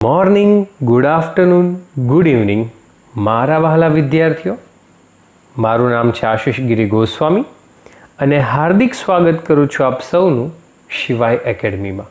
Morning, good afternoon, good evening મારા વહાલા વિદ્યાર્થીઓ. મારું નામ છે આશિષ ગિરી ગોસ્વામી અને હાર્દિક સ્વાગત કરું છું આપ સૌનું શિવાય એકેડમીમાં.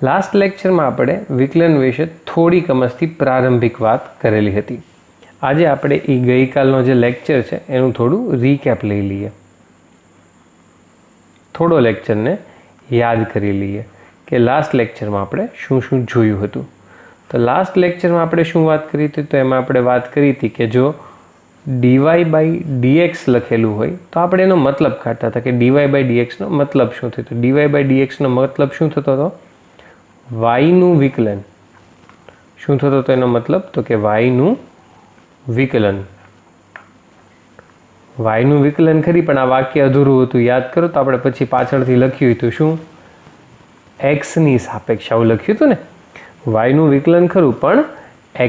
લાસ્ટ લેક્ચરમાં આપણે વિકલન વિશે થોડી કમસથી પ્રારંભિક વાત કરેલી હતી. આજે આપણે એ ગઈકાલનો જે લેક્ચર છે એનું થોડું રીકેપ લઈ લઈએ, થોડો લેક્ચરને યાદ કરી લઈએ કે લાસ્ટ લેક્ચરમાં આપણે શું શું જોયું હતું. તો લાસ્ટ લેક્ચરમાં આપણે શું વાત કરી હતી? તો એમાં આપણે વાત કરી હતી કે જો dy/dx લખેલું હોય તો આપણે એનો મતલબ કાઢતા હતા કે dy/dxનો મતલબ શું થતો. dy/dxનો મતલબ શું થતો હતો? yનું વિકલન. શું થતો હતો એનો મતલબ? તો કે yનું વિકલન. yનું વિકલન ખરી, પણ આ વાક્ય અધૂરું હતું, યાદ કરો તો આપણે પછી પાછળથી લખ્યું હતું શું? xની સાપેક્ષે આવું લખ્યું હતું ને. yનું વિકલન ખરું પણ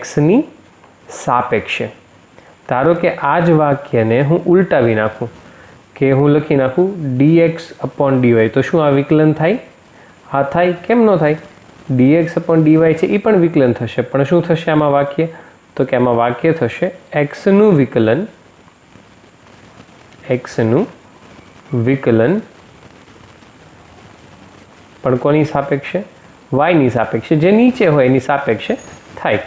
xની સાપેક્ષે. ધારો કે આ જ વાક્યને હું ઉલટાવી નાખું કે હું લખી નાખું dx/dy, તો શું આ વિકલન થાય? હા થાય. કેમ ન થાય? dx/dy છે એ પણ વિકલન થશે, પણ શું થશે આમાં વાક્ય? તો કે આમાં વાક્ય થશે xનું વિકલન. xનું વિકલન પણ કોની સાપેક્ષે? yની સાપેક્ષે. જે નીચે હોય એની સાપેક્ષે થાય,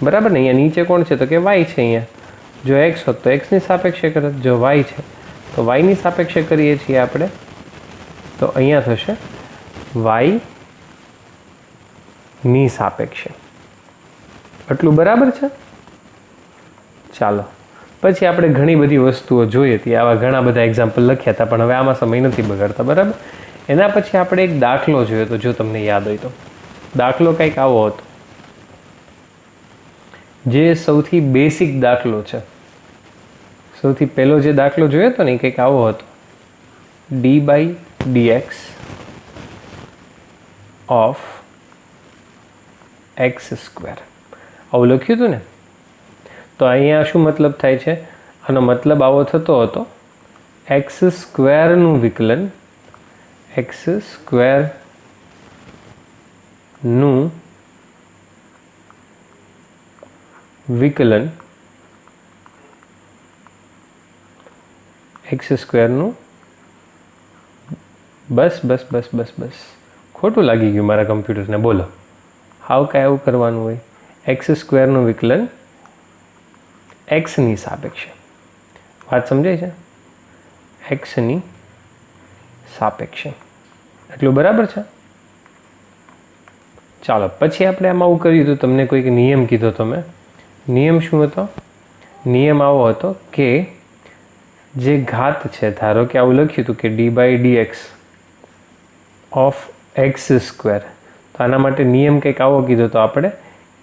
બરાબર ને. અહીંયા નીચે કોણ છે? તો કે y છે. અહીંયા જો x હોત તો xની સાપેક્ષે કરત, જો y છે તો yની સાપેક્ષે કરીએ છીએ આપણે, તો અહીંયા થશે yની સાપેક્ષે. આટલું બરાબર છે? ચાલો, પછી આપણે ઘણી બધી વસ્તુઓ જોઈ હતી, આવા ઘણા બધા એક્ઝામ્પલ લખ્યા હતા, પણ હવે આમાં સમય નથી બગાડતા, બરાબર. એના પછી આપણે એક દાખલો જોયો હતો, જો તમને યાદ હોય તો. દાખલો કંઈક આવો હતો, જે સૌથી બેસિક દાખલો છે. સૌથી પહેલો જે દાખલો જોયો હતો ને એ કંઈક આવો હતો. d/dx of x². આવું લખ્યું હતું ને. તો અહીંયા શું મતલબ થાય છે? આનો મતલબ આવો થતો હતો, x² વિકલન, x² વિકલન, x² બસ ખોટું લાગી ગયું મારા કમ્પ્યુટરને. બોલો, હાવ કાંઈ એવું કરવાનું હોય? x² વિકલન xની સાપેક્ષે. વાત સમજાય છે? xની સાપેક્ષે. એટલું બરાબર છે? ચાલો, પછી આપણે આમાં આવું કર્યું હતું, તમને કોઈક નિયમ કીધો તમે. નિયમ શું હતો? નિયમ આવો હતો કે જે ઘાત છે, ધારો કે આવું લખ્યું હતું કે d/dx ઓફ x², તો આના માટે નિયમ કંઈક આવો કીધો તો આપણે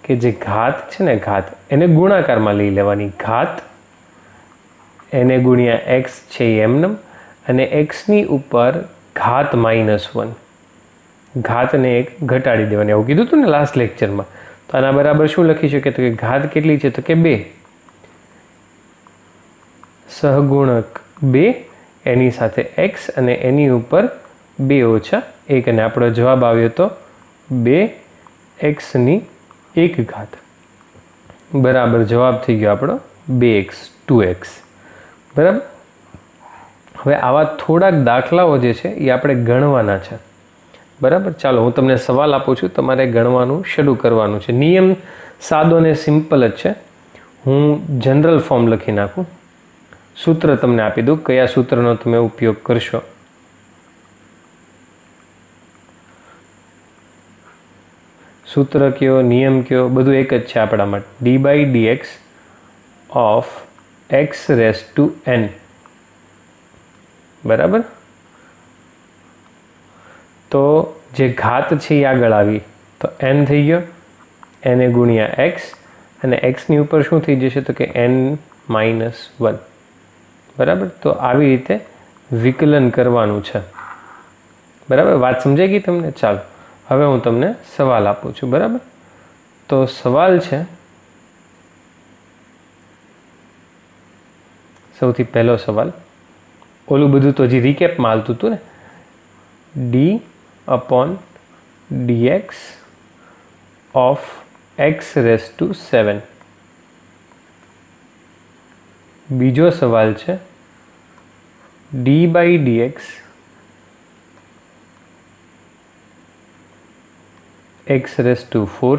કે જે ઘાત છે ને, ઘાત એને ગુણાકારમાં લઈ લેવાની. ઘાત એને ગુણ્યા x છે એ એમનેમ, અને xની ઉપર ઘાત -1, ઘાતને એક ઘટાડી દેવાની. આવું કીધું હતું ને લાસ્ટ લેક્ચરમાં. તો આના બરાબર શું લખી શકીએ? તો કે ઘાત કેટલી છે? તો કે 2, સહગુણક 2, એની સાથે x અને એની ઉપર 2 ઓછા 1, અને આપણો જવાબ આવ્યો તો 2x² બરાબર. જવાબ થઈ ગયો આપણો 2x. બરાબર. હવે આવા થોડાક દાખલાઓ જે છે એ આપણે ગણવાના છે, બરાબર. ચાલો, હું તમને સવાલ આપું છું, તમારે ગણવાનું શરૂ કરવાનું છે. નિયમ સાદો ને સિમ્પલ જ છે. હું જનરલ ફોર્મ લખી નાખું, સૂત્ર તમને આપી દઉં, કયા સૂત્રનો તમે ઉપયોગ કરશો. સૂત્ર કયો, નિયમ કયો, બધું એક જ છે આપણા માટે. d/dx of x⁻n. બરાબર. તો જે ઘાત છે એ આગળ આવી તો n થઈ ગયો, n ગુણ્યા x, અને xની ઉપર શું થઈ જશે? તો કે n-1. બરાબર. તો આવી રીતે વિકલન કરવાનું છે, બરાબર. વાત સમજાઈ ગઈ તમને? ચાલો, હવે હું તમને સવાલ આપું છું, બરાબર. તો સવાલ છે, સૌથી પહેલો સવાલ. ઓલું બધું તો હજી રિકેપમાં હાલતું હતું ને. d/dx of x raise to 7। बीजो सवाल है d by d x raise to 4।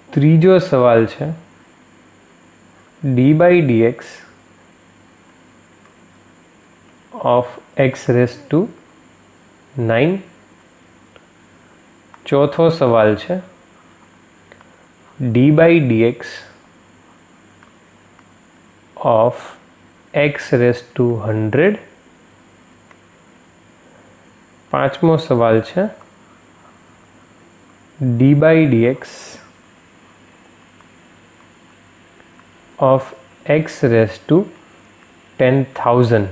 तीजो सवाल है d by d of x raise to 9। चौथो सवाल है d by d of x raise to 100। पांचमो सवाल है d by d of x raise to 10,000।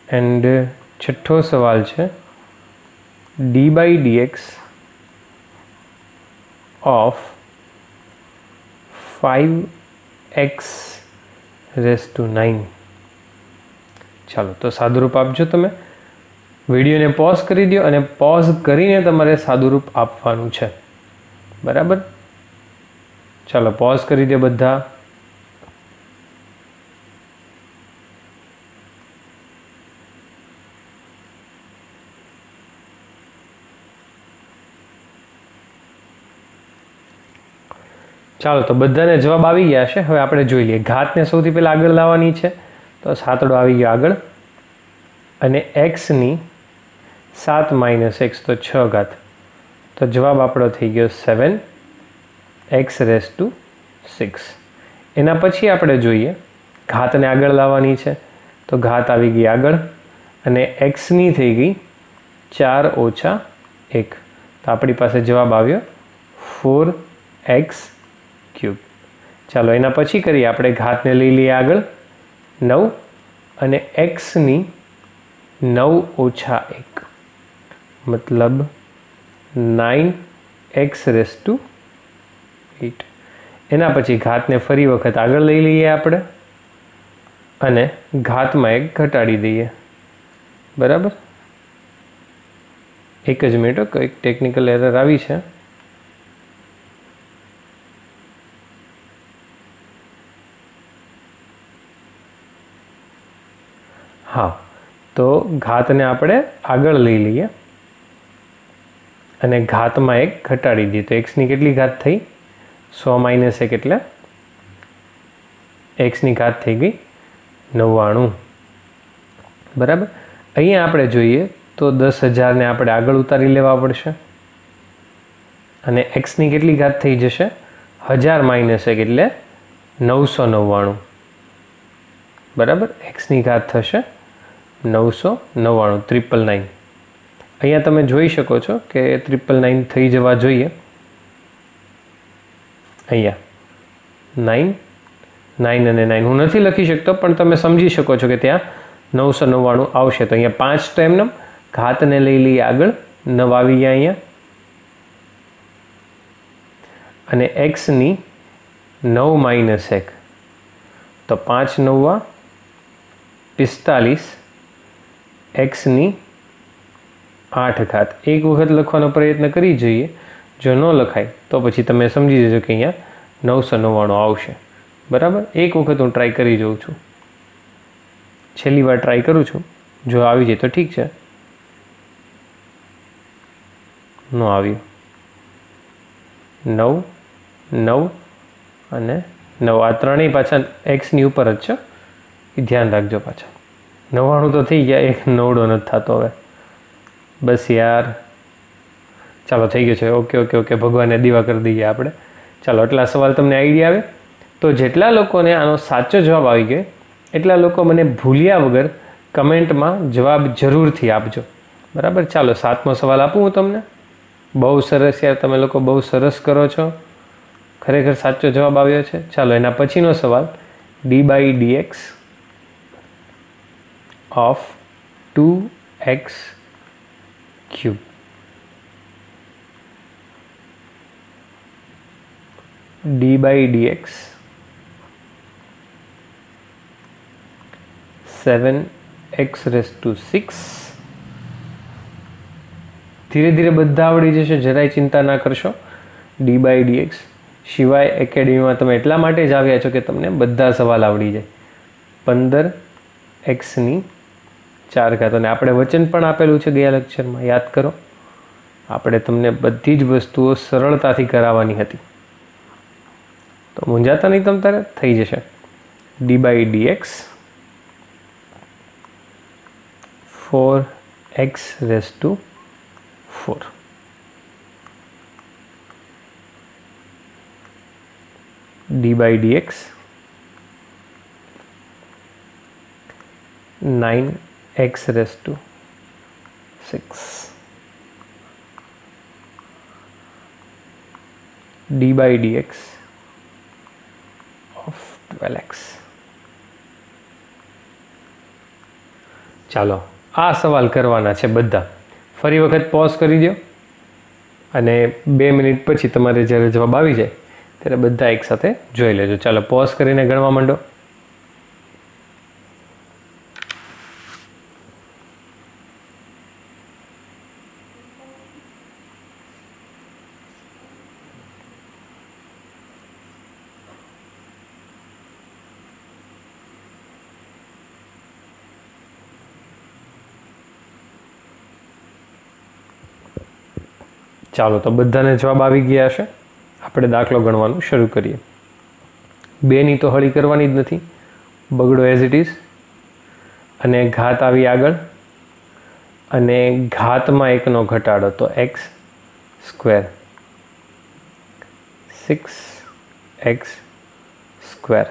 And छठो सवाल है d by d of 5x raise to 9। चलो तो सादुरूप आपजो। तमे विडियो ने पॉज करी दो और पॉज करीने तमारे सादुरूप आपवानुं छे। बराबर। चलो पॉज करी दो बधा। ચાલો તો બધાને જવાબ આવી ગયા છે। હવે આપણે જોઈ લઈએ। ઘાતને સૌથી પહેલાં આગળ લાવવાની છે તો સાતડો આવી ગયો આગળ અને એક્સની 7 માઇનસ એક્સ તો 6 ઘાત તો જવાબ આપણો થઈ ગયો 7 એક્સ રેસ ટુ 6। એના પછી આપણે જોઈએ ઘાતને આગળ લાવવાની છે તો ઘાત આવી ગઈ આગળ અને એક્સની થઈ ગઈ 4 ઓછા 1 તો આપણી પાસે જવાબ આવ્યો 4x क्यूब। चलो एना पछी करिए आपणे घात ने लई लीए आगळ 9 अने x नी 9 ओछा 1 मतलब 9x रेस टू 8। एना पछी घात ने फरी वखत आगळ लई लीए आपणे अने घात में 1 घटाड़ी दईए। बराबर। एक ज मिनिट कोई टेक्निकल एरर आवी छे। हाँ तो घात ने आपणे आगळ लई लीए अने घात में 1 घटाड़ी दीए तो एक्स नी केटली घात थई 100 माइनस 1 एटले एक्स नी घात थई गई 99। बराबर। अहींया आपणे जोईए तो 10,000 ने आपणे आगळ उतारी लेवा पड़शे अने एक्स नी केटली घात थई जशे 1000 माइनस 1 एटले 999। बराबर। एक्स नी घात थशे 999 999। अहींया तमे जोई शको छो के 999 थई जवा जोईए। अहींया 9 9 अने 9 हूँ नथी लखी शकतो पण तमे समजी शको छो के त्यां 999 आवशे। तो अहींया 5 तो एमनेम घात ने लई लीए आगळ 9 आवी गया अहींया अने एक्स नी 9 माइनस 1 तो 5 9 45 एक्स नी 8 घात। एक वखत लखवानो प्रयत्न करी जोईए। जो न लखाय तो पछी तमे समझी जजो कि अहींया 999 आवशे। बराबर। एक वखत हूँ ट्राय करी जोऊं छुं। छेल्ली वार ट्राय करूँ छुं। जो आवी जाय तो ठीक छे। न आव्युं 9 9 अने 9 आ त्रणेय पाछा एक्स नी उपर ज छे। ध्यान राखजो। पाछा 99 तो थी गया। एक 9 नहीं थतो हवे। बस यार। चलो थी गयो छे। ओके ओके ओके भगवान ने दीवा कर दीए आपणे। चलो एटला सवाल तमने आइडिया आवे तो जेटला लोकोने आनो साचो जवाब आई गयो एटला लोको मने भूल्या वगर कमेंट में जवाब जरूरथी आपजो। बराबर। चलो 7मो सवाल आपूं हूँ तमने। बहु सरस यार। तमे लोको बहु सरस करो छो। खरेखर साचो जवाब आव्यो छे। चलो एना पछीनो सवाल d by d x of 2x cube. D by d x 7x raise to 6 ધીરે ધીરે બધા આવડી જશે, જરાય ચિંતા ના કરશો. d/dx સિવાય એકેડમીમાં તમે એટલા માટે જ આવ્યા છો કે તમને બધા સવાલ આવડી જાય. 15x⁴ અને આપણે વચન પણ આપેલું છે ગયા લેક્ચરમાં, યાદ કરો. આપણે તમને બધી જ વસ્તુઓ સરળતાથી કરાવવાની હતી, તો મૂંઝાતા નહીં, તમ તારે થઈ જશે. d/dx 4x⁴ d/dx 9x⁶ d/dx of 12x. ચાલો, આ સવાલ કરવાના છે બધા. ફરી વખત પોઝ કરી દો અને 2 મિનિટ પછી તમારે જ્યારે જવાબ આવી જાય ત્યારે બધા એકસાથે જોઈ લેજો. ચાલો, પોઝ કરીને ગણવા માંડો. ચાલો, તો બધાને જવાબ આવી ગયા હશે. આપણે દાખલો ગણવાનું શરૂ કરીએ. 2ની તો હળી કરવાની જ નથી, બગડો એઝ ઇટ ઇઝ. અને ઘાત આવી આગળ, અને ઘાતમાં 1નો ઘટાડો, તો x², 6x².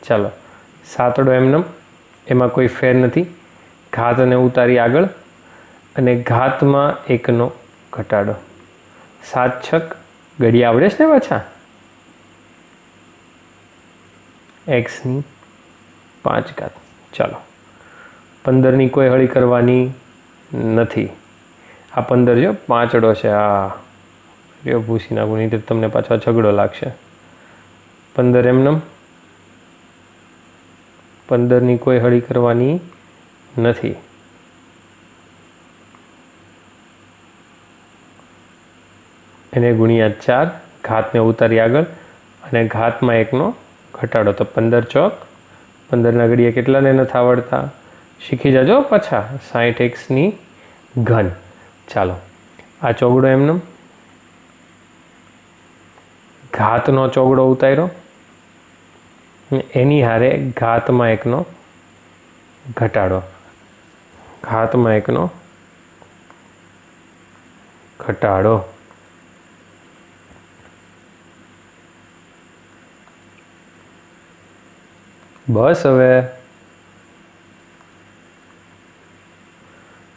ચાલો, 7ડો એમનેમ, એમાં કોઈ ફેર નથી. ઘાતને ઉતારી આગળ, અને ઘાતમાં 1નો ઘટાડો. 7×6 ઘડિયા આવડે છે ને પાછા. x⁵. ચાલો, 15ની કોઈ હળી કરવાની નથી. આ 15 જો 5ડો છે. આ રહ્યો, ભૂસી નાખું, નહીં તો તમને પાછો ઝઘડો લાગશે. 15 એમનેમ, 15ની કોઈ હળી કરવાની નથી. એને ગુણ્યા 4, ઘાતને ઉતારી આગળ, અને ઘાતમાં 1નો ઘટાડો, તો 15×4, 15ના ઘડિયા કેટલાને નથી આવડતા, શીખી જાજો પાછા. 60x⁵. ચાલો, આ ચોગડો એમનેમ, ઘાતનો ચોગડો ઉતાર્યો, એની હારે ઘાતમાં 1નો ઘટાડો, ઘાતમાં 1નો ઘટાડો. બસ હવે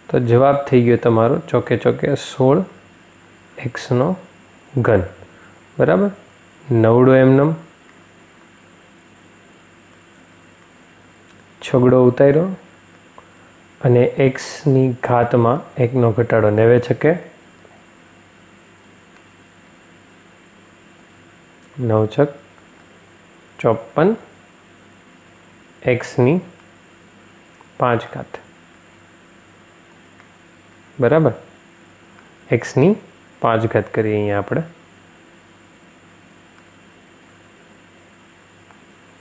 તો જવાબ થઈ ગયો તમારો ચોકે ચોકે 16x⁵. બરાબર. 9ડો એમનેમ, છગડો ઉતાર્યો, અને x⁵ ઘાતમાં 1નો ઘટાડો, 9×6 9×6 54, x⁵ બરાબર. x⁵ કરીએ અહીંયા આપણે.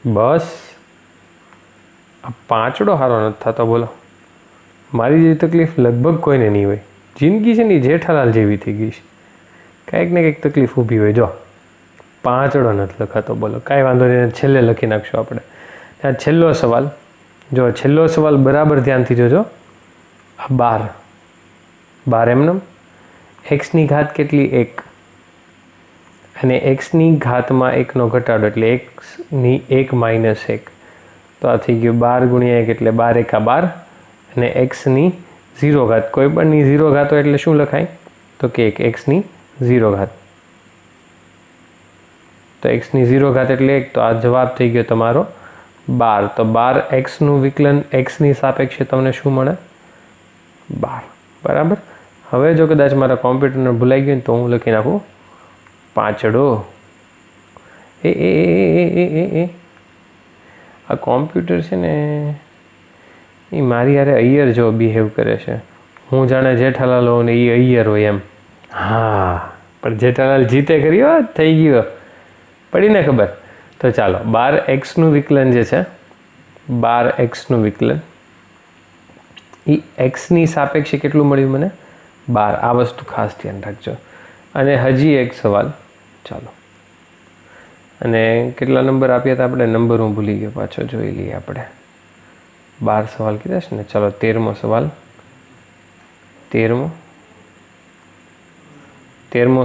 બસ, આ 5ડો સારો નથી થતો, બોલો. મારી જેવી તકલીફ લગભગ કોઈને નહીં હોય. જિંદગી છે ને જેઠાલાલ જેવી થઈ ગઈ છે, કંઈક ને કંઈક તકલીફ ઊભી હોય. જો 5ડો નથી લખાતો, બોલો. કાંઈ વાંધો નહીં, છેલ્લે લખી નાખશો આપણે. આ છેલ્લો સવાલ, જો છેલ્લો સવાલ બરાબર ધ્યાનથી જોજો. આ 12 એમનેમ, x⁵ કેટલી? 1, અને x⁵ ઘાતમાં 1નો ઘટાડો, એટલે x⁵ -1, તો આ થઈ ગયું 12 × 1 એટલે 12×1 = 12, અને x⁵, કોઈ પણની 0 ઘાત હોય એટલે શું લખાય? તો કે x⁵. તો x⁵ એટલે 1, તો આ જવાબ થઈ ગયો તમારો 12. તો 12xનું વિકલન xની સાપેક્ષે તમને શું મળે? 12. બરાબર. હવે જો કદાચ મારા કોમ્પ્યુટરને ભૂલાઈ ગયું તો હું લખી નાખું 5ડો. એ આ કોમ્પ્યુટર છે ને એ મારી યારે અય્યર જો બિહેવ કરે છે. હું જાણે જેઠાલાલ હોઉં ને એ અય્યર હોય એમ. હા, પણ જેઠાલાલ જીતે કર્યો થઈ ગયો, પડીને ખબર. તો ચાલો 12x વિકલન જે છે, 12x વિકલન એ એક્સની સાપેક્ષે કેટલું મળ્યું મને? 12. આ વસ્તુ ખાસ ધ્યાન રાખજો. અને હજી એક સવાલ, ચાલો, અને કેટલા નંબર આપ્યા હતા આપણે? નંબર હું ભૂલી ગયો, પાછો જોઈ લઈએ આપણે. 12 સવાલ કીધા છે ને. ચાલો 13મો સવાલ. 13મો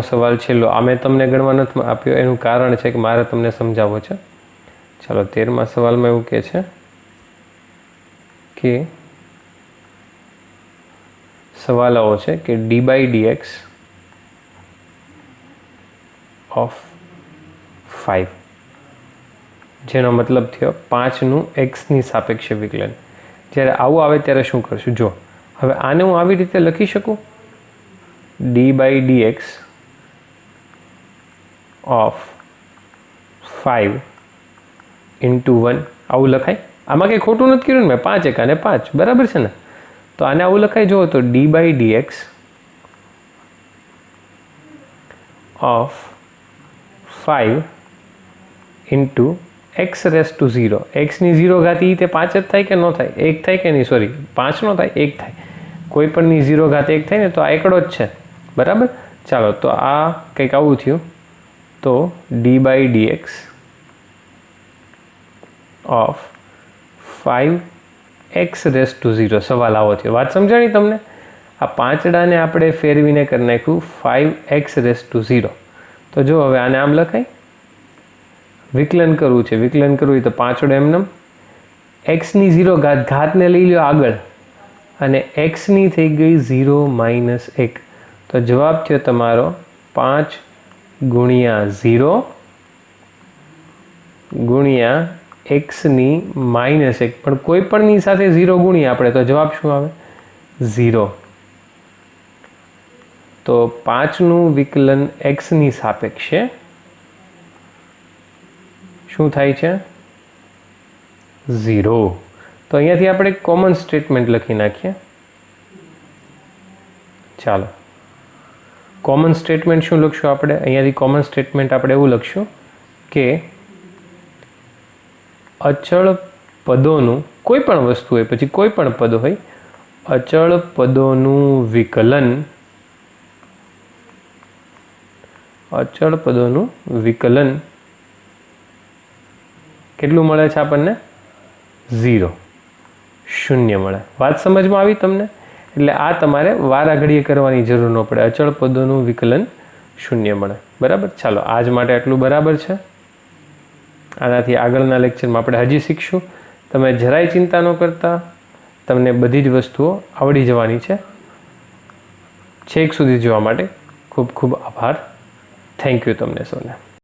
સવાલ છેલ્લો. આ મેં તમને ગણવા નથી આપ્યો, એનું કારણ છે કે મારે તમને સમજાવવો છે. ચાલો 13મા સવાલમાં એવું કહે છે કે સવાલ આવો છે કે d/dx ઓફ 5, જેનો મતલબ થયો 5નું એક્સની સાપેક્ષે વિકલન. જ્યારે આવું આવે ત્યારે શું કરશું? જો હવે આને હું આવી રીતે લખી શકું, d/dx ઓફ 5 into 1, આવું લખાય? આમાં કંઈ ખોટું નથી કર્યું ને મેં? 5 એકા ને 5, બરાબર છે ને? તો આને આવું લખાય. જુઓ તો d/dx of 5 into x raised to 0. એક્સની 0 ઘાત એ તે 5 જ થાય કે ન થાય? 1 થાય કે નહીં? સોરી, 5 નો થાય, 1 થાય. કોઈ પણની 0 ઘાત 1 થાય ને, તો આ એકડો જ છે, બરાબર. ચાલો, તો આ કંઈક આવું થયું. તો d/dx of 5x raised to 0 સવાલ આવો થયો. વાત સમજાણી તમને? આ પાંચડાને આપણે ફેરવીને કરી નાખ્યું 5x raised to 0. તો જો હવે આને આમ લખાય. વિકલન કરવું છે, વિકલન કરવું હોય તો પાંચડો એમનેમ, એક્સની 0 ઘાતને લઈ લો આગળ, અને એક્સની થઈ ગઈ 0 - 1. તો જવાબ થયો તમારો 5 ગુણ્યા 0 ગુણ્યા એક્સની -1. પણ કોઈ પણની સાથે 0 ગુણીએ આપણે તો જવાબ શું આવે? 0. તો 5નું વિકલન એક્સની સાપેક્ષે શું થાય છે? 0. તો અહીંયાથી આપણે કોમન સ્ટેટમેન્ટ લખી નાખીએ. ચાલો, કોમન સ્ટેટમેન્ટ શું લખશું આપણે? અહીંયાથી કોમન સ્ટેટમેન્ટ આપણે એવું લખશું કે અચળ પદોનું, કોઈ પણ વસ્તુ હોય, પછી કોઈ પણ પદ હોય, અચળ પદોનું વિકલન કેટલું મળે છે આપણને? 0, 0 મળે. વાત સમજમાં આવી તમને? એટલે આ તમારે વારાઘડીએ કરવાની જરૂર ન પડે. અચળ પદોનું વિકલન 0 મળે, બરાબર. ચાલો, આજ માટે આટલું બરાબર છે. આનાથી આગળના લેક્ચરમાં આપણે હજી શીખશું. તમે જરાય ચિંતા ન કરતા, તમને બધી જ વસ્તુઓ આવડી જવાની છે. છેક સુધી જોવા માટે ખૂબ ખૂબ આભાર. થેન્ક યુ તમને સૌને.